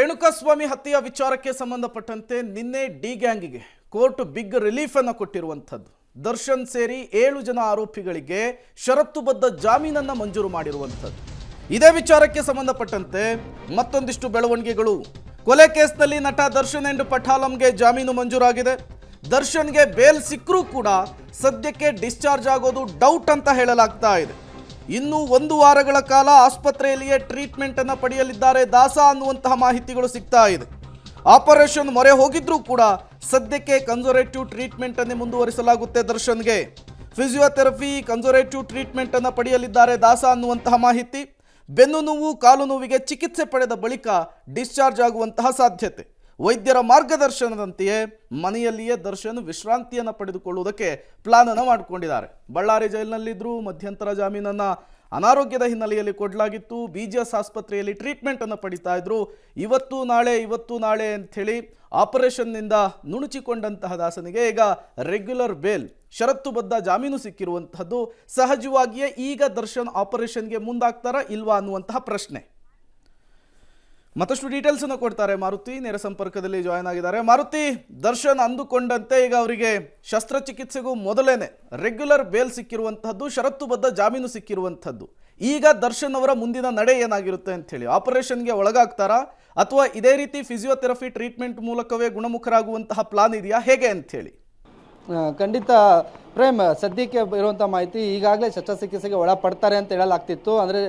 ರೇಣುಕಾಸ್ವಾಮಿ ಹತ್ಯೆಯ ವಿಚಾರಕ್ಕೆ ಸಂಬಂಧಪಟ್ಟಂತೆ ನಿನ್ನೆ ಡಿ ಗ್ಯಾಂಗಿಗೆ ಕೋರ್ಟ್ ಬಿಗ್ ರಿಲೀಫ್ ಅನ್ನು ಕೊಟ್ಟಿರುವಂಥದ್ದು. ದರ್ಶನ್ ಸೇರಿ 7 ಜನ ಆರೋಪಿಗಳಿಗೆ ಷರತ್ತುಬದ್ಧ ಜಾಮೀನನ್ನು ಮಂಜೂರು ಮಾಡಿರುವಂಥದ್ದು. ಇದೇ ವಿಚಾರಕ್ಕೆ ಸಂಬಂಧಪಟ್ಟಂತೆ ಮತ್ತೊಂದಿಷ್ಟು ಬೆಳವಣಿಗೆಗಳು. ಕೊಲೆ ಕೇಸ್ನಲ್ಲಿ ನಟ ದರ್ಶನ್ ಅಂಡ್ ಪಠಾಲಂಗೆ ಜಾಮೀನು ಮಂಜೂರಾಗಿದೆ. ದರ್ಶನ್ಗೆ ಬೇಲ್ ಸಿಕ್ಕರೂ ಕೂಡ ಸದ್ಯಕ್ಕೆ ಡಿಸ್ಚಾರ್ಜ್ ಆಗೋದು ಡೌಟ್ ಅಂತ ಹೇಳಲಾಗ್ತಾ ಇದೆ. ಇನ್ನು 1 ವಾರಗಳ ಕಾಲ ಆಸ್ಪತ್ರೆಯಲ್ಲಿಯೇ ಟ್ರೀಟ್ಮೆಂಟ್ ಅನ್ನು ಪಡೆಯಲಿದ್ದಾರೆ ದಾಸ ಅನ್ನುವಂತಹ ಮಾಹಿತಿಗಳು ಸಿಗ್ತಾ ಇದೆ. ಆಪರೇಷನ್ ಮೊರೆ ಹೋಗಿದ್ರೂ ಕೂಡ ಸದ್ಯಕ್ಕೆ ಕನ್ಸರ್ವೇಟಿವ್ ಟ್ರೀಟ್ಮೆಂಟ್ ಅನ್ನೇ ಮುಂದುವರಿಸಲಾಗುತ್ತೆ. ದರ್ಶನ್ಗೆ ಫಿಸಿಯೋಥೆರಪಿ ಕನ್ಸರ್ವೇಟಿವ್ ಟ್ರೀಟ್ಮೆಂಟ್ ಅನ್ನು ಪಡೆಯಲಿದ್ದಾರೆ ದಾಸ ಅನ್ನುವಂತಹ ಮಾಹಿತಿ. ಬೆನ್ನು ನೋವು ಕಾಲು ನೋವಿಗೆ ಚಿಕಿತ್ಸೆ ಪಡೆದ ಬಳಿಕ ಡಿಸ್ಚಾರ್ಜ್ ಆಗುವಂತಹ ಸಾಧ್ಯತೆ. ವೈದ್ಯರ ಮಾರ್ಗದರ್ಶನದಂತೆಯೇ ಮನೆಯಲ್ಲಿಯೇ ದರ್ಶನ್ ವಿಶ್ರಾಂತಿಯನ್ನು ಪಡೆದುಕೊಳ್ಳುವುದಕ್ಕೆ ಪ್ಲಾನ್ ಅನ್ನು ಮಾಡಿಕೊಂಡಿದ್ದಾರೆ. ಬಳ್ಳಾರಿ ಜೈಲಿನಲ್ಲಿದ್ದರೂ ಮಧ್ಯಂತರ ಜಾಮೀನನ್ನು ಅನಾರೋಗ್ಯದ ಹಿನ್ನೆಲೆಯಲ್ಲಿ ಕೊಡಲಾಗಿತ್ತು. BGS ಆಸ್ಪತ್ರೆಯಲ್ಲಿ ಟ್ರೀಟ್ಮೆಂಟ್ ಅನ್ನು ಪಡಿತಾ ಇದ್ರು. ಇವತ್ತು ನಾಳೆ ಅಂಥೇಳಿ ಆಪರೇಷನ್ನಿಂದ ನುಣುಚಿಕೊಂಡಂತಹ ದಾಸನಿಗೆ ಈಗ ರೆಗ್ಯುಲರ್ ಬೇಲ್ ಷರತ್ತುಬದ್ಧ ಜಾಮೀನು ಸಿಕ್ಕಿರುವಂತಹದ್ದು. ಸಹಜವಾಗಿಯೇ ಈಗ ದರ್ಶನ್ ಆಪರೇಷನ್ಗೆ ಮುಂದಾಗ್ತಾರಾ ಇಲ್ವಾ ಅನ್ನುವಂತಹ ಪ್ರಶ್ನೆ. ಮತ್ತಷ್ಟು ಡೀಟೇಲ್ಸ್ ಅನ್ನು ಕೊಡ್ತಾರೆ ಮಾರುತಿ, ನೇರ ಸಂಪರ್ಕದಲ್ಲಿ ಜಾಯ್ನ್ ಆಗಿದ್ದಾರೆ. ಮಾರುತಿ, ದರ್ಶನ್ ಅಂದುಕೊಂಡಂತೆ ಈಗ ಅವರಿಗೆ ಶಸ್ತ್ರಚಿಕಿತ್ಸೆಗೂ ಮೊದಲೇನೆ ರೆಗ್ಯುಲರ್ ಬೇಲ್ ಸಿಕ್ಕಿರುವಂತಹದ್ದು, ಷರತ್ತುಬದ್ಧ ಜಾಮೀನು ಸಿಕ್ಕಿರುವಂತಹದ್ದು. ಈಗ ದರ್ಶನ್ ಅವರ ಮುಂದಿನ ನಡೆ ಏನಾಗಿರುತ್ತೆ ಅಂತ ಹೇಳಿ, ಆಪರೇಷನ್ಗೆ ಒಳಗಾಗ್ತಾರಾ ಅಥವಾ ಇದೇ ರೀತಿ ಫಿಸಿಯೋಥೆರಪಿ ಟ್ರೀಟ್ಮೆಂಟ್ ಮೂಲಕವೇ ಗುಣಮುಖರಾಗುವಂತಹ ಪ್ಲಾನ್ ಇದೆಯಾ, ಹೇಗೆ ಅಂತ ಹೇಳಿ? ಖಂಡಿತ ಪ್ರೇಮ್, ಸದ್ಯಕ್ಕೆ ಇರುವಂಥ ಮಾಹಿತಿ ಈಗಾಗಲೇ ಶಸ್ತ್ರಚಿಕಿತ್ಸೆಗೆ ಒಳಪಡ್ತಾರೆ ಅಂತ ಹೇಳಲಾಗ್ತಿತ್ತು. ಅಂದರೆ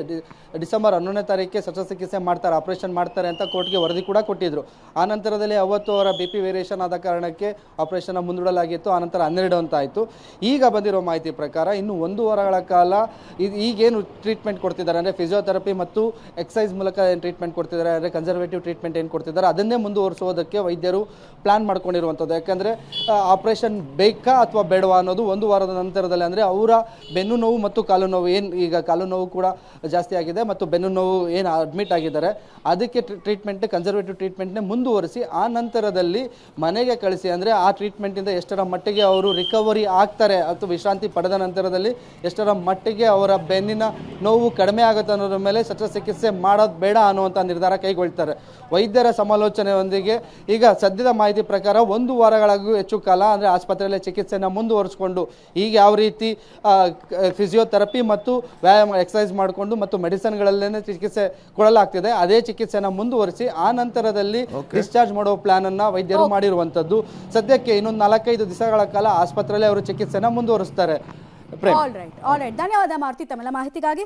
ಡಿಸೆಂಬರ್ 11ನೇ ತಾರೀಕಿಗೆ ಶಸ್ತ್ರಚಿಕಿತ್ಸೆ ಮಾಡ್ತಾರೆ, ಆಪರೇಷನ್ ಮಾಡ್ತಾರೆ ಅಂತ ಕೋರ್ಟ್ಗೆ ವರದಿ ಕೂಡ ಕೊಟ್ಟಿದ್ದರು. ಆ ನಂತರದಲ್ಲಿ ಅವತ್ತು ಅವರ BP ವೇರಿಯೇಷನ್ ಆದ ಕಾರಣಕ್ಕೆ ಆಪರೇಷನ್ನ ಮುಂದೂಡಲಾಗಿತ್ತು. ಆನಂತರ 12 ಅಂತ ಆಯಿತು. ಈಗ ಬಂದಿರೋ ಮಾಹಿತಿ ಪ್ರಕಾರ ಇನ್ನು 1 ವಾರಗಳ ಕಾಲ ಈಗೇನು ಟ್ರೀಟ್ಮೆಂಟ್ ಕೊಡ್ತಿದ್ದಾರೆ, ಅಂದರೆ ಫಿಸಿಯೋಥೆರಪಿ ಮತ್ತು ಎಕ್ಸಸೈಸ್ ಮೂಲಕ ಏನು ಟ್ರೀಟ್ಮೆಂಟ್ ಕೊಡ್ತಿದ್ದಾರೆ, ಅಂದರೆ ಕನ್ಸರ್ವೇಟಿವ್ ಟ್ರೀಟ್ಮೆಂಟ್ ಏನು ಕೊಡ್ತಿದ್ದಾರೆ ಅದನ್ನೇ ಮುಂದುವರಿಸೋದಕ್ಕೆ ವೈದ್ಯರು ಪ್ಲಾನ್ ಮಾಡ್ಕೊಂಡಿರುವಂಥದ್ದು. ಯಾಕಂದರೆ ಆಪರೇಷನ್ ಬೇಕಾ ಅಥವಾ ಬೇಡವಾ ಅನ್ನೋದು 1 ವಾರದ ನಂತರದಲ್ಲಿ, ಅಂದರೆ ಅವರ ಬೆನ್ನು ನೋವು ಮತ್ತು ಕಾಲು ನೋವು ಏನು, ಈಗ ಕಾಲು ನೋವು ಕೂಡ ಜಾಸ್ತಿ ಆಗಿದೆ ಮತ್ತು ಬೆನ್ನು ನೋವು ಏನು ಅಡ್ಮಿಟ್ ಆಗಿದ್ದಾರೆ ಅದಕ್ಕೆ ಟ್ರೀಟ್ಮೆಂಟ್ ಕನ್ಸರ್ವೇಟಿವ್ ಟ್ರೀಟ್ಮೆಂಟ್ನೇ ಮುಂದುವರಿಸಿ ಆ ನಂತರದಲ್ಲಿ ಮನೆಗೆ ಕಳಿಸಿ, ಅಂದರೆ ಆ ಟ್ರೀಟ್ಮೆಂಟಿಂದ ಎಷ್ಟರ ಮಟ್ಟಿಗೆ ಅವರು ರಿಕವರಿ ಆಗ್ತಾರೆ ಅಥವಾ ವಿಶ್ರಾಂತಿ ಪಡೆದ ನಂತರದಲ್ಲಿ ಎಷ್ಟರ ಮಟ್ಟಿಗೆ ಅವರ ಬೆನ್ನಿನ ನೋವು ಕಡಿಮೆ ಆಗುತ್ತೆ ಅನ್ನೋದ್ರ ಮೇಲೆ ಶಸ್ತ್ರಚಿಕಿತ್ಸೆ ಮಾಡೋದು ಬೇಡ ಅನ್ನುವಂಥ ನಿರ್ಧಾರ ಕೈಗೊಳ್ತಾರೆ. ವೈದ್ಯರ ಸಮಾಲೋಚನೆಯೊಂದಿಗೆ ಈಗ ಸದ್ಯದ ಮಾಹಿತಿ ಪ್ರಕಾರ 1 ವಾರಗಳಿಗೂ ಹೆಚ್ಚು ಕಾಲ ಅಂದರೆ ಆಸ್ಪತ್ರೆಯಲ್ಲೇ ಚಿಕಿತ್ಸೆಯನ್ನು ಮುಂದುವರಿಸಿಕೊಂಡು ಈಗ ಯಾವ ರೀತಿ ಫಿಸಿಯೋಥೆರಪಿ ಮತ್ತು ವ್ಯಾಯಾಮ ಎಕ್ಸಸೈಸ್ ಮಾಡಿಕೊಂಡು ಮತ್ತು ಮೆಡಿಸಿನ್ಗಳಲ್ಲೇ ಚಿಕಿತ್ಸೆ ಕೊಡಲಾಗ್ತಿದೆ, ಅದೇ ಚಿಕಿತ್ಸೆನ ಮುಂದುವರಿಸಿ ಆ ನಂತರದಲ್ಲಿ ಡಿಸ್ಚಾರ್ಜ್ ಮಾಡೋ ಪ್ಲಾನ್ ಅನ್ನ ವೈದ್ಯರು ಮಾಡಿರುವಂಥದ್ದು. ಸದ್ಯಕ್ಕೆ ಇನ್ನೊಂದು 4-5 ದಿವಸಗಳ ಕಾಲ ಆಸ್ಪತ್ರೆಯಲ್ಲಿ ಅವರು ಚಿಕಿತ್ಸೆನ ಮುಂದುವರಿಸ್ತಾರೆ. ಆಲ್ ರೈಟ್ ಧನ್ಯವಾದ ಮಾರುತಿ ತಮ್ಮೆಲ್ಲ ಮಾಹಿತಿಗಾಗಿ.